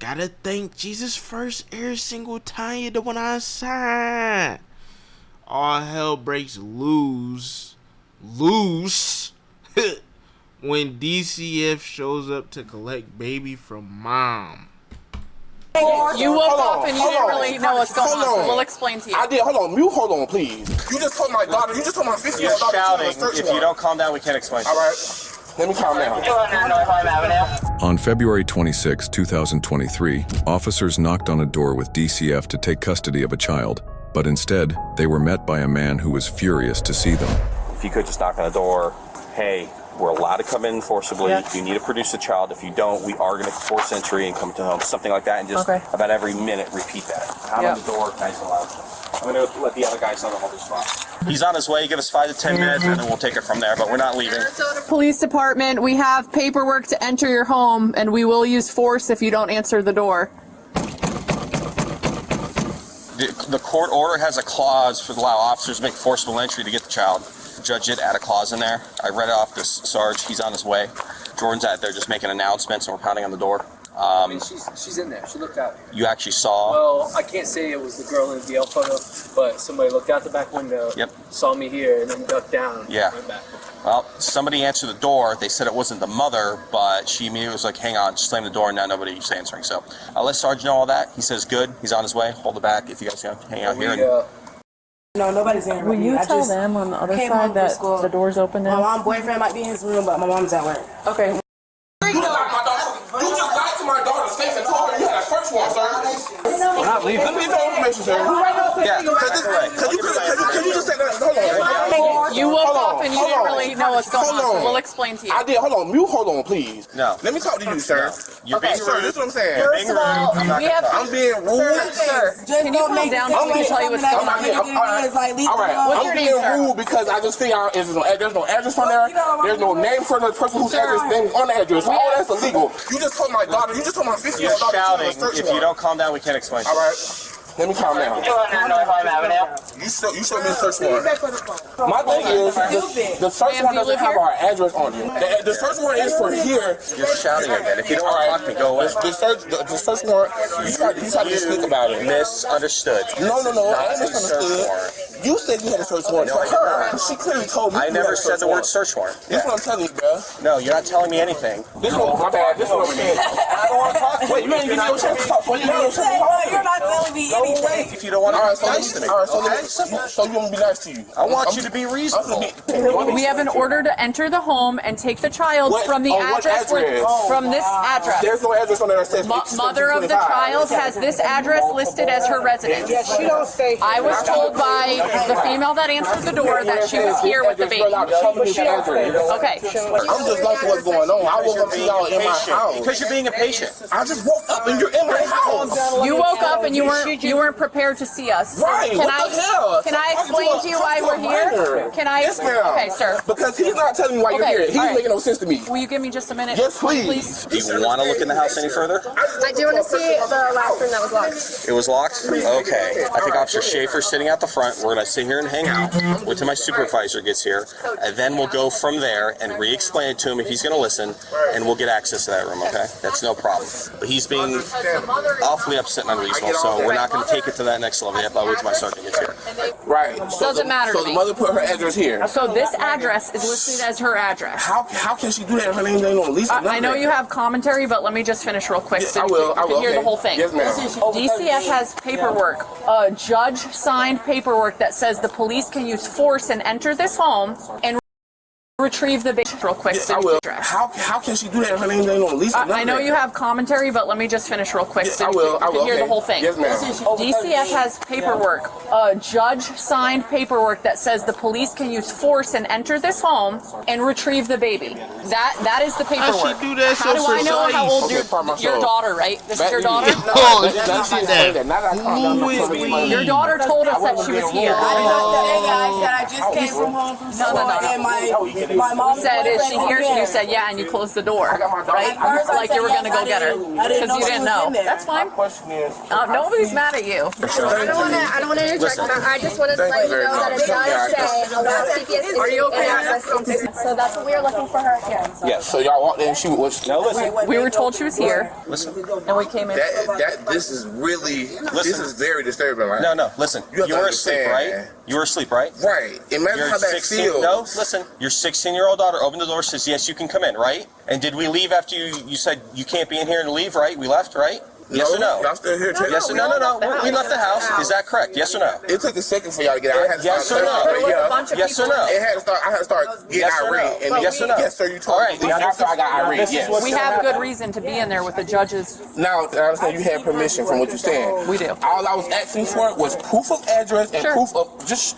Gotta thank Jesus first every single time you're the one outside. All hell breaks loose when DCF shows up to collect baby from mom. You woke up and you didn't really know what's going on, so we'll explain to you. I did. Hold on, please. You just told my daughter, you just told my 15-year-old daughter. You're shouting. If you don't calm down, we can't explain. All right. Let me calm down. On February 26, 2023, officers knocked on a door with DCF to take custody of a child, but instead, they were met by a man who was furious to see them. If you could just knock on the door, hey, we're allowed to come in forcibly. Yeah. You need to produce a child. If you don't, we are going to force entry and come to home. Something like that, and just about every minute repeat that. Pound on the door, nice and loud. I'm going to let the other guys know the whole spot. He's on his way. Give us 5 to 10 minutes, and then we'll take it from there. But we're not leaving. Police department, we have paperwork to enter your home, and we will use force if you don't answer the door. The court order has a clause for allow officers to make forcible entry to get the child. The judge did add a clause in there. I read it off to Sarge. He's on his way. Jordan's out there just making announcements, and we're pounding on the door. I mean, she's in there. She looked out. You actually saw? Well, I can't say it was the girl in the DL photo, but somebody looked out the back window, saw me here, and then ducked down. Yeah. And went back. Well, somebody answered the door. They said it wasn't the mother, but she immediately was like, hang on, just slam the door, and now nobody's answering. So I'll let Sarge know all that. He says good. He's on his way. Hold it back if you guys can hang out here. No, nobody's in here. Will you tell them on the other side that the door's open now? My mom's boyfriend might be in his room, but my mom's at work. Okay. You just lied to my daughter's face and told her you had a search warrant, sir. We're not leaving. Let me get your information, sir. Yeah. Can you just say that? Hold on. You woke up and you didn't really know what's going on, so we'll explain to you. I did. Hold on, please. No. Let me talk to you, sir. You're being Sir, this is what I'm saying. First of all, I'm being rude. Sir, can you calm down so we can tell you what's going on? All right. I'm being rude because I just figure out there's no address on there. There's no name for the person whose address name is on the address. All that's illegal. You just told my daughter. You just told my 15-year-old daughter. You're shouting. If you don't calm down, we can't explain. All right. Let me calm down. You showed me a search warrant. My thing is, the search warrant doesn't have our address on it. The search warrant is for here. You're shouting again. If you don't want to talk to me, go away. The search warrant, you tried to speak about it. Misunderstood. No, I ain't misunderstood. You said you had a search warrant for her. She clearly told me. I never said the word search warrant. This is what I'm telling you, bro. No, you're not telling me anything. This is my bad. This is what I'm saying. I don't want to talk. Wait, you ain't giving me a chance to talk. You're not telling me anything. If you don't want to be nice to me. All right, so you want me to be nice to you? I want you to be reasonable. We have an order to enter the home and take the child from the address. From this address. There's no address on there that says Mother of the child has this address listed as her residence. She don't stay. I was told by the female that answered the door that she was here with the baby. Okay. I'm just like what's going on. I woke up to y'all in my house. Because you're being impatient. I just woke up and you're in my house. You woke up and you weren't prepared to see us. Right. Can I explain to you why we're here? Can I? Yes, ma'am. Okay, sir. Because he's not telling me why you're here. He's making no sense to me. Will you give me just a minute? Yes, please. Do you want to look in the house any further? I do want to see the last room that was locked. It was locked? Okay. I think Officer Schaefer's sitting out the front. We're going to sit here and hang out. Wait till my supervisor gets here. And then we'll go from there and re-explain it to him if he's going to listen. And we'll get access to that room, okay? That's no problem. But he's being awfully upset and unreasonable, so we're not going to take it to that next level yet. But wait till my sergeant gets here. Right. Doesn't matter to me. So the mother put her address here. So this address is listed as her address. How can she do that if her name ain't on the lease? I know you have commentary, but let me just finish real quick so you can hear the whole thing. Yes, ma'am. DCF has paperwork, a judge-signed paperwork that says the police can use force and enter this home and retrieve the baby real quick. Yes, I will. How can she do that if her name ain't on the lease? I know you have commentary, but let me just finish real quick so you can hear the whole thing. Yes, ma'am. DCF has paperwork, a judge-signed paperwork that says the police can use force and enter this home and retrieve the baby. That is the paperwork. How she do that How so do I know how old precise? your daughter, right? This is your daughter? Oh, Your daughter told us that she was here. I did not say that. I said I just came from home from school and My mom said, "Is she here?" You said, "Yeah," and you closed the door, right? Like you were gonna go get her because you didn't know. That's fine. Nobody's mad at you. I don't want to interject. I just wanted to let you know that it does say about CPS. Are you okay? So that's what we are looking for her here. Yes. So y'all walked in and she was. No, listen. We were told she was here, Listen. and we came in. This is really. This is very disturbing, right? No. Listen. You have to were asleep, understand. right? You were asleep, right? Right. Imagine how that 16. feels. No, listen. Your 16-year-old daughter opened the door, says, "Yes, you can come in," right? And did we leave after you said you can't be in here and leave, right? We left, right? Yes or no? Y'all still here? Yes or no? We left the house. Is that correct? Yes or no? It took a second for y'all to get out. I had to Yes or start no? Yes or no? It had to start. I had to start getting Yes or no? irate. And Yes or no? Yes, sir. You told All right. me. After I got irate. Yes. We have good reason to be in there with the judges. Now I understand you had permission from what you're saying. We do. All I was asking for was proof of address and proof of just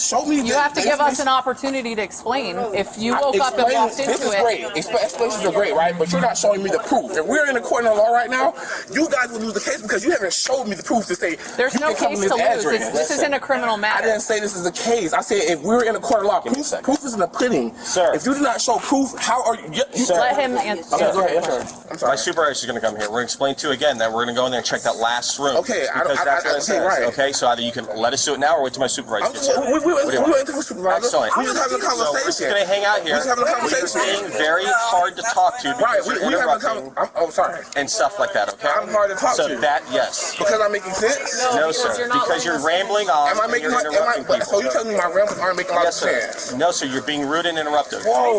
show me. You have to give us an opportunity to explain. If you woke up and walked into This is it, great. Explanations are great, right? But you're not showing me the proof. If we're in the court of law right now, you guys will lose the case because you haven't showed me the proof to say there's you no can come case to to this lose. address. This isn't a criminal I matter. didn't say this is a case. I said if we're in a court of law, proof is in the pudding. Sir. If you do not show proof, how are you? Let him answer. Okay, go ahead. I'm sorry. My supervisor is going to come here. We're going to explain to you again that we're going to go in there and check that last room. Okay, because that's what it says. right. Okay, so either you can let us do it now or wait till my supervisor gets here. We went to the supervisor. Excellent. We just having a So we're conversation. just going to hang out here. We're just having a You're conversation. being very hard to talk to Right, because we you're having a interrupting conversation. Oh, sorry. and stuff like that, okay? I'm hard to talk so to. that, yes. Because I'm making sense? No, sir. Because you're rambling on Am I and making you're interrupting people. so you telling me my rambles aren't making a lot of Yes, sir. sense? No, sir. You're being rude and interruptive. Whoa.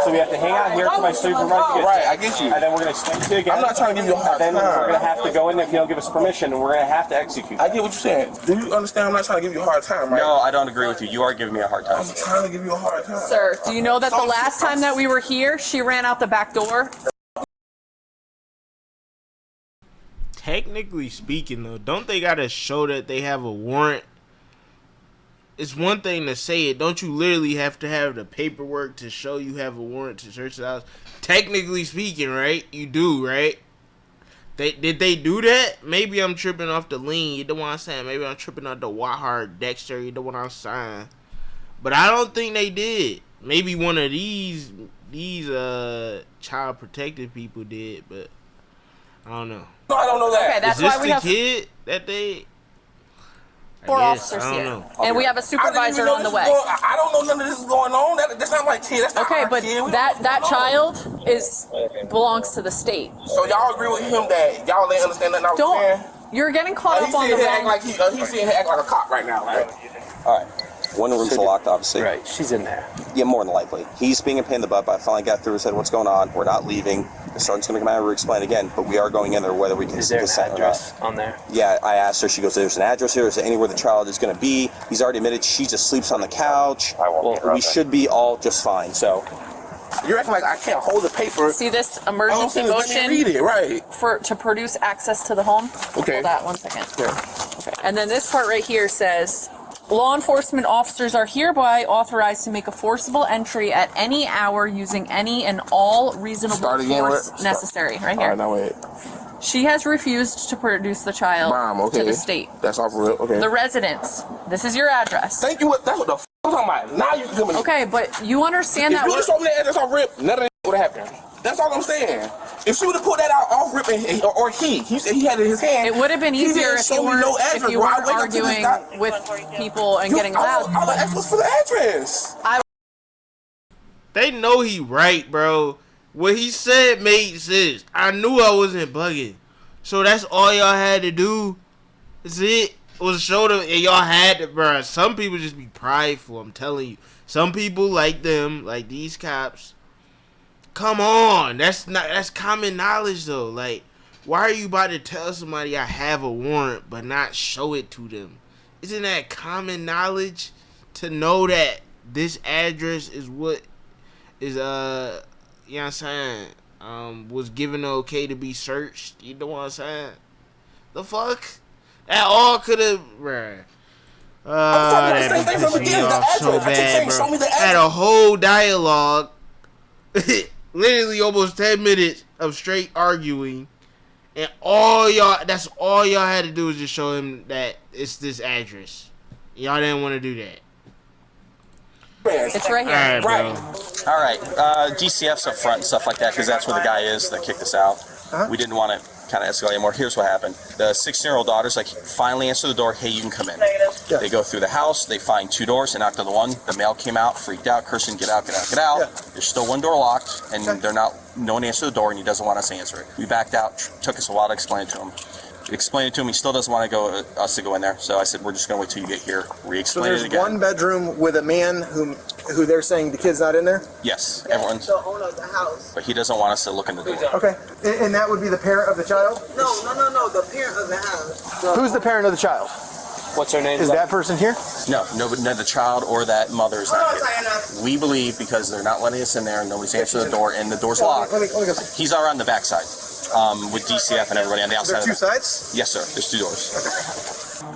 So we have to hang out here till my supervisor gets Right, I get you. and then we're going to explain to you again. I'm not trying to give you a hard Then time. we're going to have to go in if you don't give us permission, and we're going to have to execute. I get what you're saying. Do you understand I'm not trying to give you a hard time, right? No, I don't agree with you. You are giving me a hard time. I'm trying to give you a hard time. Sir, do you know that the last time that we were here, she ran out the back door? Technically speaking, though, don't they gotta show that they have a warrant? It's one thing to say it. Don't you literally have to have the paperwork to show you have a warrant to search the house? Technically speaking, right? You do, right? Did they do that? Maybe I'm tripping off the lean. You know what I'm saying? Maybe I'm tripping off the Wahar Dexter. You know what I'm saying? But I don't think they did. Maybe one of these child protective people did, but I don't know. No, I don't know that. Okay, that's Is this why we the have kid that they? 4 I officers don't here, know. and we have a I didn't even supervisor know on the this way. was going- I don't know none of this is going on. That's not my kid. That's not Okay, our but kid. We don't know that what's going on. child belongs to the state. So y'all agree with him that y'all ain't understand nothing I was saying? Don't. You're getting caught He's up on the sitting here acting wrong. like he's sitting here acting like a cop right now, right? All right. One of the rooms are locked, obviously. Right, she's in there. Yeah, more than likely. He's being a pain in the butt, but I finally got through and said, what's going on? We're not leaving. The sergeant's going to come out and re-explain again, but we are going in there whether we can Is there an consent or address not. on there? Yeah, I asked her. She goes, there's an address here. Is there anywhere the child is going to be? He's already admitted she just sleeps on the couch. We should be all just fine, so. You're acting like I can't hold the paper. See this All I'm emergency saying is let me motion read it, right? to produce access to the home? Okay. Hold that 1 second. Okay. And then this part right here says, law enforcement officers are hereby authorized to make a forcible entry at any hour using any and all reasonable Start again force with- necessary. Right All here. right, now wait. She has refused to produce the child Mom, okay. to the state. That's off real. Okay. The residence. This is your address. Thank you. That's what the f I'm talking about. Now you can come in. Okay, but you understand If that you just we're- told me the address off rip, none of that would have happened. That's all I'm saying. If she would have pulled that out off rip, or he said he had it in his hand. it would have been he didn't easier if show you me weren't, no if address, you bro. I weren't wake up to this arguing guy- with people and getting all loud. I asked was for the address. They know he right, bro. What he said made sense. I knew I wasn't bugging. So that's all y'all had to do. That's it. Was show them, and y'all had to, bro. Some people just be prideful. I'm telling you. Some people like them, like these cops. Come on, that's common knowledge though. Like, why are you about to tell somebody I have a warrant but not show it to them? Isn't that common knowledge to know that this address is what is you know what I'm saying, was given the okay to be searched? You know what I'm saying? The fuck? That all could have, bruh. That same thing pissed from me the off address. so I keep bad, saying, bro. show me the Had a whole dialogue, literally almost 10 minutes of straight arguing, and that's all y'all had to do was just show him that it's this address. Y'all didn't want to do that. It's right here. Right. All right. DCF's up front and stuff like that because that's where the guy is that kicked us out. We didn't want to kind of escalate anymore. Here's what happened. The 16-year-old daughter's like, finally answer the door. Hey, you can come in. They go through the house. They find 2 doors. They knocked on the one. The male came out, freaked out, cursing, get out, get out, get out. There's still 1 door locked, and they're not. No one answered the door, and he doesn't want us to answer it. We backed out. Took us a while to explain it to him. Explained it to him. He still doesn't want to us to go in there. So I said, we're just going to wait till you get here. Re-explain it again. So there's 1 bedroom with a man who they're saying the kid's not in there? Yes, everyone's. The owner of the house. But he doesn't want us to look in the door. Okay. And that would be the parent of the child? No, the parent of the house. Who's the parent of the child? What's her name? Is that person here? No, the child or that mother is not here. We believe because they're not letting us in there and nobody's answering the door and the door's locked. Let me go. He's around the backside with DCF and everybody on the outside. There 2 sides? Yes, sir. There's 2 doors.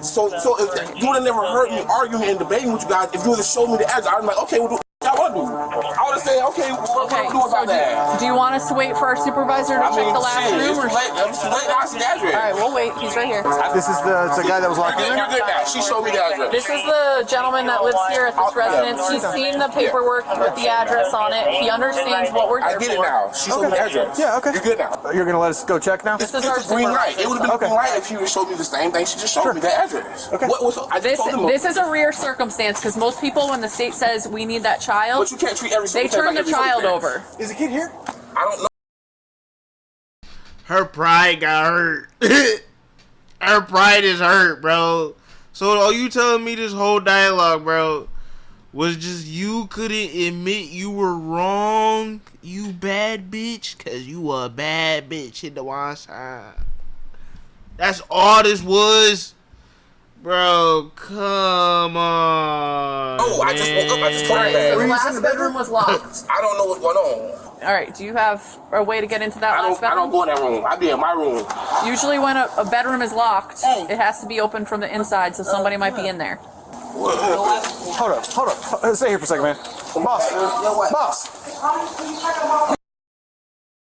So if you would have never heard me arguing and debating with you guys, if you would have showed me the address, I'd be like, okay, we'll do what y'all want to do. I would have said, okay, what do we do about that? Do you want us to wait for our supervisor to check the last room? Or... It's too late. I see the address. All right, we'll wait. He's right here. This is the guy that was locked in there? You're good now. She showed me the address. This is the gentleman that lives here at this residence. He's seen the paperwork with the address on it. He understands what we're here I get it for. now. She showed me the address. Yeah, okay. You're good now. You're going to let us go check now? This is our It's a green light. It would have been a green Okay. light if she would have showed me the same thing. She just showed me the address. Okay. This is a rare circumstance because most people, when the state says we need that child, But you can't treat every they single turn the like child every over. Is the kid here? I don't know. Her pride got hurt. Her pride is hurt, bro. So are you telling me this whole dialogue, bro, was just you couldn't admit you were wrong, you bad bitch? Cause you a bad bitch in the one side. That's all this was? Bro, come on. Oh, I just woke up. I just told you So that. the last bedroom was locked. I don't know what's going on. All right, do you have a way to get into that last I bedroom? don't go in that room. I be in my room. Usually when a bedroom is locked, it has to be open from the inside, so somebody might be in there. Hold up. Stay here for a second, man. Boss.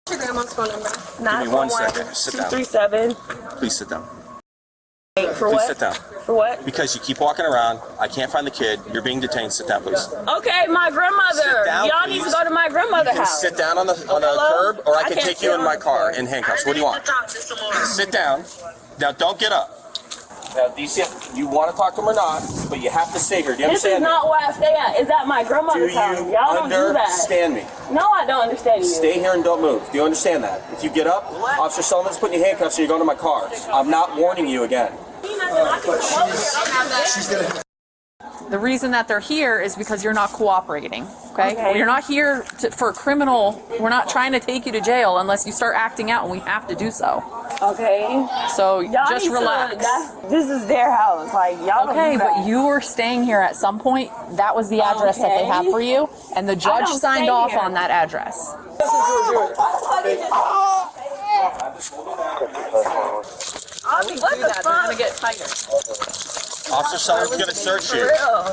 What's your grandma's phone number? Give me 1 second. Sit down. 237. Please sit down. For Please what? sit down. For what? Because you keep walking around. I can't find the kid. You're being detained. Sit down, please. Okay, my grandmother. Sit down, Y'all please. need to go to my grandmother's house. Sit down on the curb, or I can take you in my car in handcuffs. What do you want? Sit down. Now, don't get up. Now, DCF, you want to talk to him or not, but you have to stay here. Do you This is understand? not where I stay at. It's at my Do grandmother's house. you Y'all don't do that. understand me? No, I don't understand you. Stay here and don't move. Do you understand that? If you get up, Officer Sullivan's putting you in handcuffs, so you're going to my car. I'm not warning you again. The reason that they're here is because you're not cooperating. Okay? You're not here for a criminal. We're not trying to take you to jail unless you start acting out, and we have to do so. Okay. So Y'all just need to- relax. this is their house. Like y'all Okay, don't do that. but you were staying here at some point. That was the address that they have for you, and the judge don't signed stay off here. on that address. What the They're gonna get tighter. Officer Sullivan's going to search you.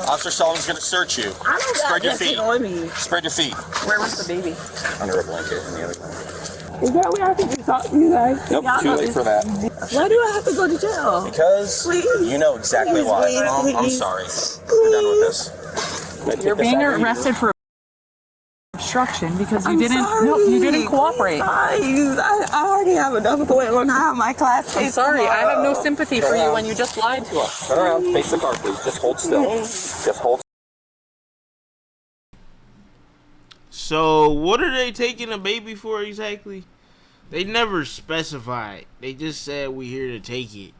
Officer Sullivan's going to search you. Spread your feet. Spread your feet. Where was the baby? Under a blanket in the other room. Is that where I can talk to you guys? Nope, too late for that. Why do I have to go to jail? Because you know exactly why. Please, I'm please. sorry. We're done with this. You're being arrested for obstruction because you didn't cooperate. I already have enough going on. I have my class. I'm sorry. I have no sympathy for you when you just lied to us. Turn around, face the car, please. Just hold still. Just hold. So what are they taking a baby for exactly? They never specified. They just said we here to take it.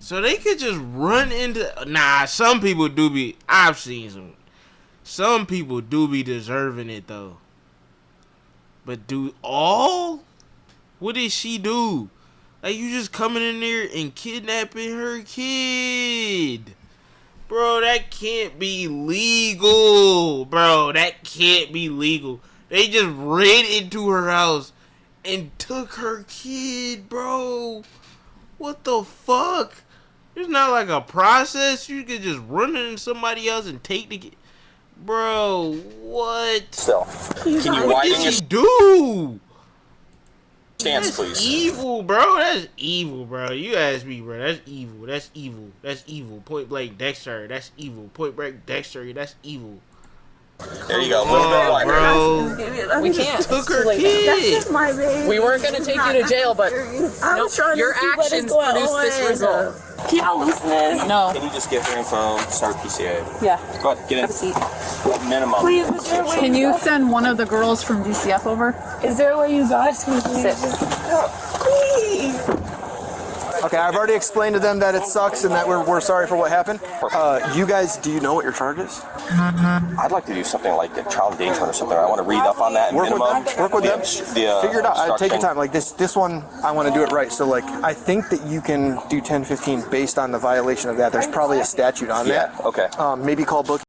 So they could just run into... Nah, some people do be... I've seen some. Some people do be deserving it though. But do all? What did she do? Like you just coming in there and kidnapping her kid. Bro, that can't be legal. Bro, that can't be legal. They just ran into her house and took her kid, bro. What the fuck? There's not like a process. You could just run into somebody else and take the kid. Bro, what? Still. Can you What widen did your she do? stance, That's please? evil, bro. That's evil, bro. You ask me, bro. That's evil. That's evil. That's evil. Point blank Dexter. That's evil. Point blank Dexter. That's evil. There you go. A little bit wider. Bro. We can't. Took her That's kid. just my baby. We weren't gonna take you to jail, but nope, your actions produced this result. Can y'all loosen this? No. Can you just give her info, start PCA? Yeah. Go ahead, get in. Have a seat. Minimum. Please, is there a way Can you send one of the girls from DCF over? Is there a way you guys can Sit. please? Okay, I've already explained to them that it sucks and that we're sorry for what happened. You guys, do you know what your charge is? I'd like to do something like a child endangerment or something. I want to read up on that. Work minimum. with them. Work with them. Figure it out. Take your time. Like this one, I want to do it right. So like, I think that you can do 1015 based on the violation of that. There's probably a statute on that. Okay. Maybe call book.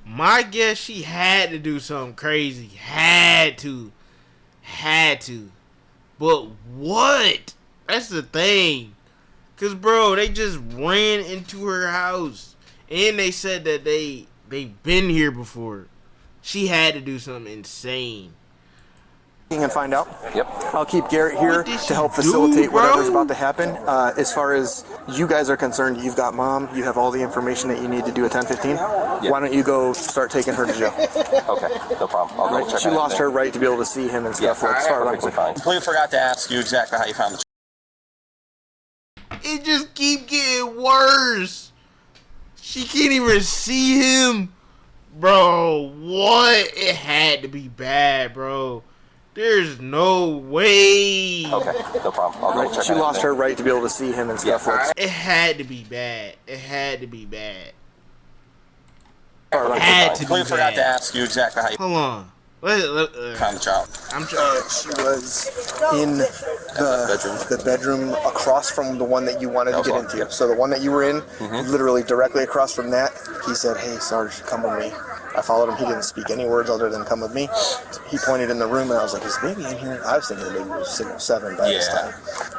My guess, she had to do something crazy. Had to. But what? That's the thing. Cause bro, they just ran into her house. And they said that they've been here before. She had to do something insane. And find out. Yep. I'll keep Garrett here to help facilitate whatever's about to happen. As far as you guys are concerned, you've got mom. You have all the information that you need to do a 1015. Yep. Why don't you go start taking her to jail? Okay, no problem. I'll go check. She lost her right to be able to see him and stuff. Yeah, like, as far as I'm perfectly fine. Completely forgot to ask you exactly how you found the. It just keep getting worse. She can't even see him. Bro, what? It had to be bad, bro. There's no way. Okay, no problem. I'll go check. She lost her right to be able to see him and stuff. Yeah, It had to be bad. It had to be bad. Completely forgot to ask you exactly how you Hold on. found the child. I'm trying. She was in the bedroom across from the one that you wanted to get into. So the one that you were in, literally directly across from that, he said, "Hey, Sarge, come with me." I followed him. He didn't speak any words other than "come with me." He pointed in the room, and I was like, "Is the baby in here?" I was thinking the baby was 6 or 7 by this time.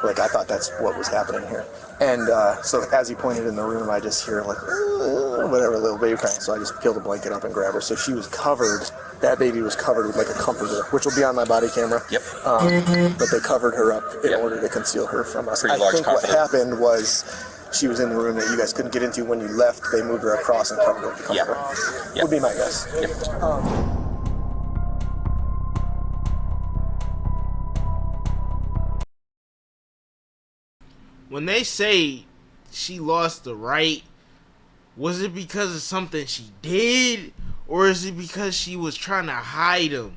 Like, I thought that's what was happening here. And so as he pointed in the room, I just hear like, whatever, little baby crying. So I just peeled the blanket up and grabbed her. So she was covered. That baby was covered with like a comforter, which will be on my body camera. Yep. But they covered her up in order to conceal her from us. I think what happened was she was in the room that you guys couldn't get into when you left. They moved her across and covered her with the comforter. Would be my guess. When they say she lost the right, was it because of something she did? Or is it because she was trying to hide him?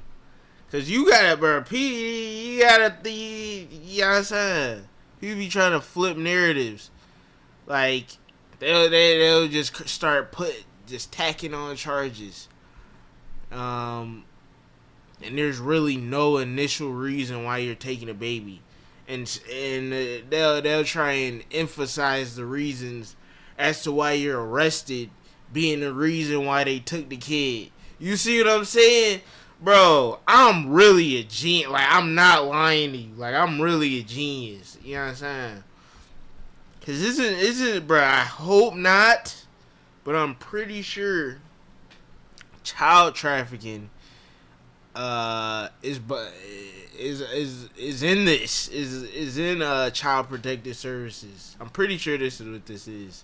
Cause you gotta, bro, you gotta, you know what I'm saying? People be trying to flip narratives. Like, they'll just start just tacking on charges. And there's really no initial reason why you're taking a baby. And they'll try and emphasize the reasons as to why you're arrested being the reason why they took the kid. You see what I'm saying? Bro, I'm really a genius. Like, I'm not lying to you. Like, I'm really a genius. You know what I'm saying? Cause isn't bro, I hope not, but I'm pretty sure child trafficking is in this. Is in Child Protective Services. I'm pretty sure this is what this is.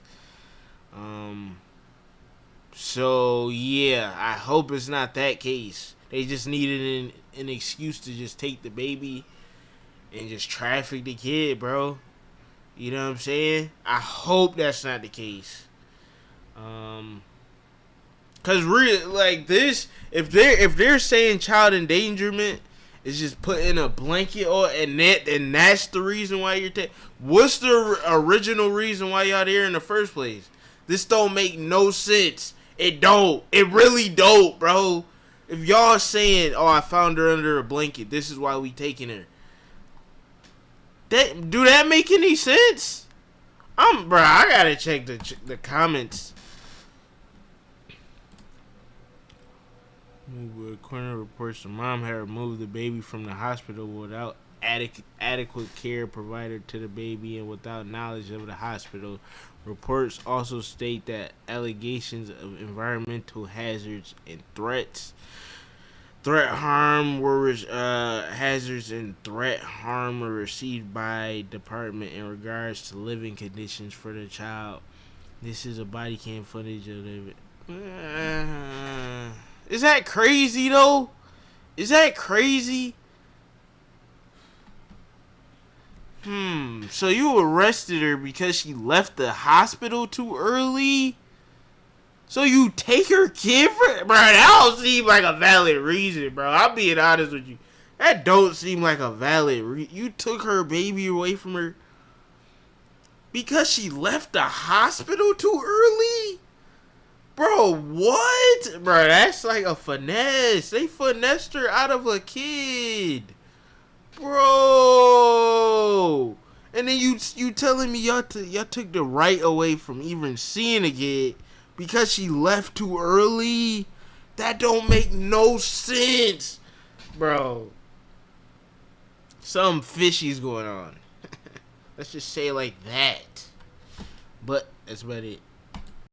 So yeah, I hope it's not that case. They just needed an excuse to just take the baby and just traffic the kid, bro. You know what I'm saying? I hope that's not the case. Cause really, like this, if they're saying child endangerment is just putting a blanket on, and that's the reason why you're what's the original reason why y'all there in the first place? This don't make no sense. It don't. It really don't, bro. If y'all saying, "Oh, I found her under a blanket. This is why we taking her." Do that make any sense? Bro, I gotta check the comments. Coroner reports the mom had removed the baby from the hospital without adequate care provided to the baby and without knowledge of the hospital. Reports also state that allegations of environmental hazards and hazards and threat harm were received by department in regards to living conditions for the child. This is a body cam footage of the Is that crazy though? Is that crazy? So you arrested her because she left the hospital too early? So you take her kid for... Bro, that don't seem like a valid reason, bro. I'm being honest with you. That don't seem like a valid reason. You took her baby away from her because she left the hospital too early? Bro, what? Bro, that's like a finesse. They finessed her out of a kid. Bro. And then you telling me y'all took the right away from even seeing a kid because she left too early? That don't make no sense. Bro. Something fishy's going on. Let's just say it like that. But that's about it.